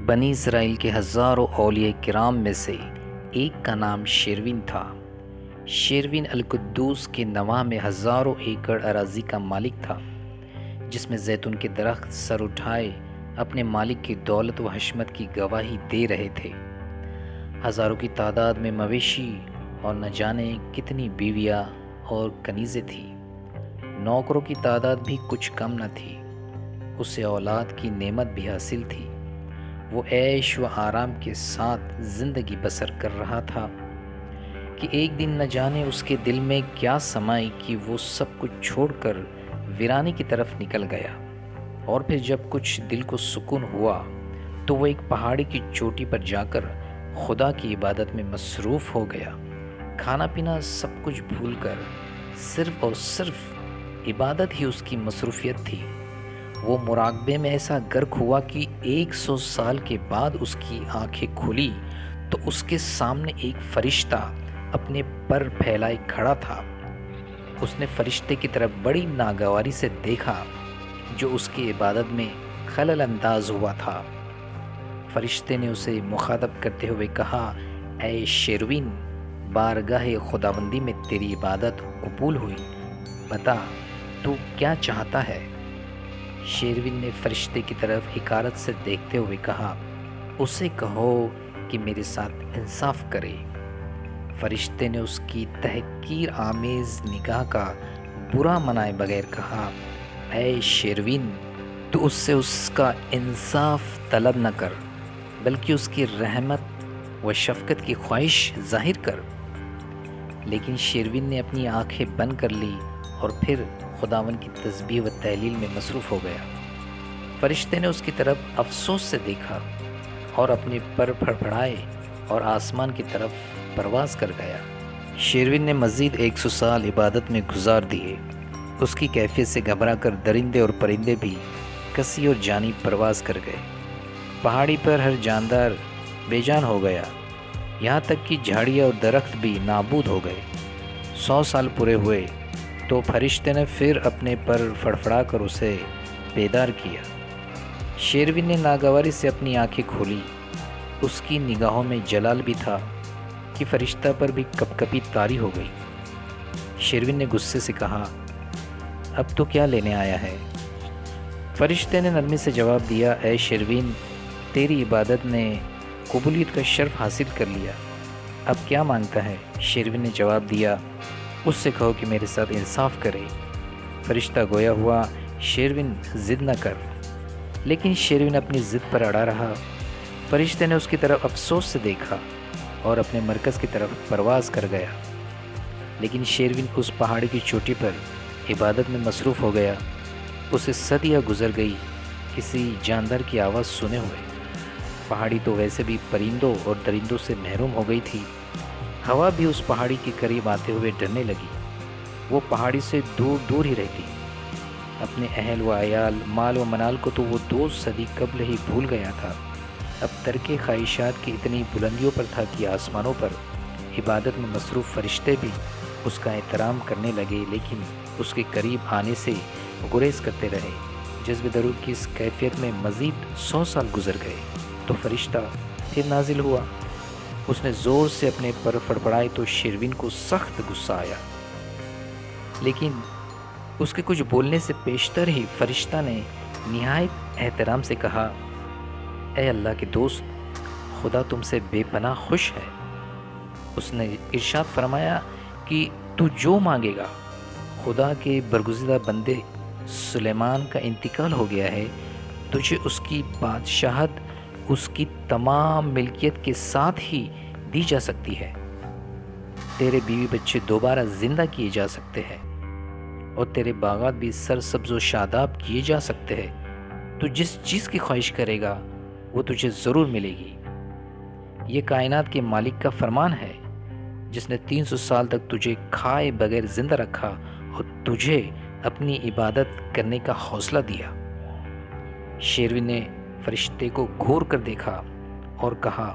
بنی اسرائیل کے ہزاروں اولیاء کرام میں سے ایک کا نام شیروین تھا۔ شیروین القدوس کے نواح میں ہزاروں ایکڑ اراضی کا مالک تھا، جس میں زیتون کے درخت سر اٹھائے اپنے مالک کی دولت و حشمت کی گواہی دے رہے تھے۔ ہزاروں کی تعداد میں مویشی اور نہ جانے کتنی بیویاں اور کنیزیں تھیں۔ نوکروں کی تعداد بھی کچھ کم نہ تھی۔ اسے اولاد کی نعمت بھی حاصل تھی۔ وہ عیش و آرام کے ساتھ زندگی بسر کر رہا تھا کہ ایک دن نہ جانے اس کے دل میں کیا سمائی کہ وہ سب کچھ چھوڑ کر ویرانے کی طرف نکل گیا۔ اور پھر جب کچھ دل کو سکون ہوا تو وہ ایک پہاڑی کی چوٹی پر جا کر خدا کی عبادت میں مصروف ہو گیا۔ کھانا پینا سب کچھ بھول کر صرف اور صرف عبادت ہی اس کی مصروفیت تھی۔ وہ مراقبے میں ایسا غرق ہوا کہ 100 سال کے بعد اس کی آنکھیں کھلی تو اس کے سامنے ایک فرشتہ اپنے پر پھیلائے کھڑا تھا۔ اس نے فرشتے کی طرف بڑی ناگواری سے دیکھا جو اس کی عبادت میں خلل انداز ہوا تھا۔ فرشتے نے اسے مخاطب کرتے ہوئے کہا، اے شیروین، بارگاہ خداوندی میں تیری عبادت قبول ہوئی، بتا تو کیا چاہتا ہے؟ شیروین نے فرشتے کی طرف حقارت سے دیکھتے ہوئے کہا، اسے کہو کہ میرے ساتھ انصاف کرے۔ فرشتے نے اس کی تحقیر آمیز نگاہ کا برا منائے بغیر کہا، اے شیروین، تو اس سے اس کا انصاف طلب نہ کر، بلکہ اس کی رحمت و شفقت کی خواہش ظاہر کر۔ لیکن شیروین نے اپنی آنکھیں بند کر لی اور پھر خداوند کی تسبیح و تہلیل میں مصروف ہو گیا۔ فرشتے نے اس کی طرف افسوس سے دیکھا اور اپنے پر پھڑپھڑائے اور آسمان کی طرف پرواز کر گیا۔ شیروین نے مزید 100 سال عبادت میں گزار دیے۔ اس کی کیفیت سے گھبرا کر درندے اور پرندے بھی کسی اور جانی پرواز کر گئے۔ پہاڑی پر ہر جاندار بے جان ہو گیا، یہاں تک کہ جھاڑیاں اور درخت بھی نابود ہو گئے۔ 100 سال پورے ہوئے تو فرشتے نے پھر اپنے پر فڑفڑا کر اسے بیدار کیا۔ شیروین نے ناگواری سے اپنی آنکھیں کھولی۔ اس کی نگاہوں میں جلال بھی تھا کہ فرشتہ پر بھی کپ کپی طاری ہو گئی۔ شیروین نے غصے سے کہا، اب تو کیا لینے آیا ہے؟ فرشتے نے نرمی سے جواب دیا، اے شیروین، تیری عبادت نے قبولیت کا شرف حاصل کر لیا، اب کیا مانگتا ہے؟ شیروین نے جواب دیا، اس سے کہو کہ میرے ساتھ انصاف کرے۔ فرشتہ گویا ہوا، شیروین ضد نہ کر، لیکن شیروین اپنی ضد پر اڑا رہا۔ فرشتے نے اس کی طرف افسوس سے دیکھا اور اپنے مرکز کی طرف پرواز کر گیا۔ لیکن شیروین اس پہاڑی کی چوٹی پر عبادت میں مصروف ہو گیا۔ اسے صدیاں گزر گئی کسی جاندار کی آواز سنے ہوئے۔ پہاڑی تو ویسے بھی پرندوں اور درندوں سے محروم ہو گئی تھی۔ ہوا بھی اس پہاڑی کے قریب آتے ہوئے ڈرنے لگی۔ وہ پہاڑی سے دور دور ہی رہتی۔ اپنے اہل و عیال، مال و منال کو تو وہ 2 صدی قبل ہی بھول گیا تھا۔ اب ترک خواہشات کی اتنی بلندیوں پر تھا کہ آسمانوں پر عبادت میں مصروف فرشتے بھی اس کا احترام کرنے لگے، لیکن اس کے قریب آنے سے گریز کرتے رہے۔ جذب درود کی اس کیفیت میں مزید 100 سال گزر گئے تو فرشتہ پھر نازل ہوا۔ اس نے زور سے اپنے پر فڑفڑائے تو شیروین کو سخت غصہ آیا، لیکن اس کے کچھ بولنے سے پیشتر ہی فرشتہ نے نہایت احترام سے کہا، اے اللہ کے دوست، خدا تم سے بے پناہ خوش ہے۔ اس نے ارشاد فرمایا کہ تو جو مانگے گا، خدا کے برگزیدہ بندے سلیمان کا انتقال ہو گیا ہے، تجھے اس کی بادشاہت اس کی تمام ملکیت کے ساتھ ہی دی جا سکتی ہے۔ تیرے بیوی بچے دوبارہ زندہ کیے جا سکتے ہیں اور تیرے باغات بھی سرسبز و شاداب کیے جا سکتے ہیں۔ تو جس چیز کی خواہش کرے گا وہ تجھے ضرور ملے گی۔ یہ کائنات کے مالک کا فرمان ہے، جس نے 300 سال تک تجھے کھائے بغیر زندہ رکھا اور تجھے اپنی عبادت کرنے کا حوصلہ دیا۔ شیروین نے فرشتے کو گھور کر دیکھا اور کہا،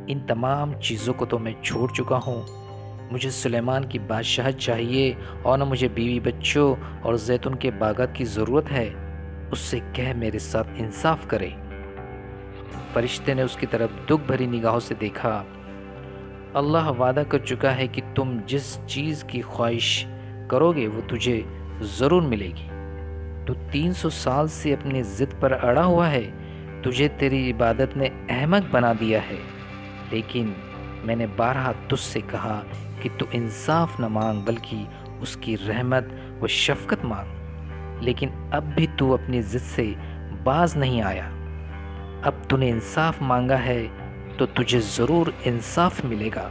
ان تمام چیزوں کو تو میں چھوڑ چکا ہوں۔ مجھے سلیمان کی بادشاہت چاہیے اور نہ مجھے بیوی بچوں اور زیتون کے باغات کی ضرورت ہے۔ اس سے کہہ میرے ساتھ انصاف کرے۔ فرشتے نے اس کی طرف دکھ بھری نگاہوں سے دیکھا۔ اللہ وعدہ کر چکا ہے کہ تم جس چیز کی خواہش کرو گے وہ تجھے ضرور ملے گی۔ تو 300 سال سے اپنی ضد پر اڑا ہوا ہے، تجھے تیری عبادت نے احمق بنا دیا ہے، لیکن میں نے بارہا تجھ سے کہا کہ تو انصاف نہ مانگ بلکہ اس کی رحمت و شفقت مانگ، لیکن اب بھی تو اپنی ضد سے باز نہیں آیا۔ اب تو نے انصاف مانگا ہے تو تجھے ضرور انصاف ملے گا۔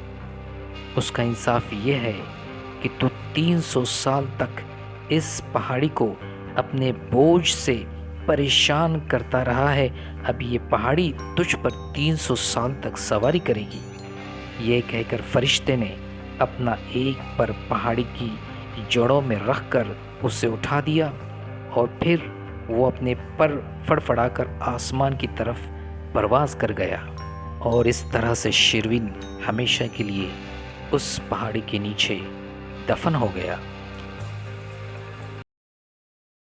اس کا انصاف یہ ہے کہ تو 300 سال تک اس پہاڑی کو اپنے بوجھ سے پریشان کرتا رہا ہے، اب یہ پہاڑی تجھ پر 300 سال تک سواری کرے گی۔ یہ کہہ کر فرشتے نے اپنا ایک پر پہاڑی کی جڑوں میں رکھ کر اسے اٹھا دیا، اور پھر وہ اپنے پر فڑفڑا کر آسمان کی طرف پرواز کر گیا، اور اس طرح سے شیروین ہمیشہ کے لیے اس پہاڑی کے نیچے دفن ہو گیا۔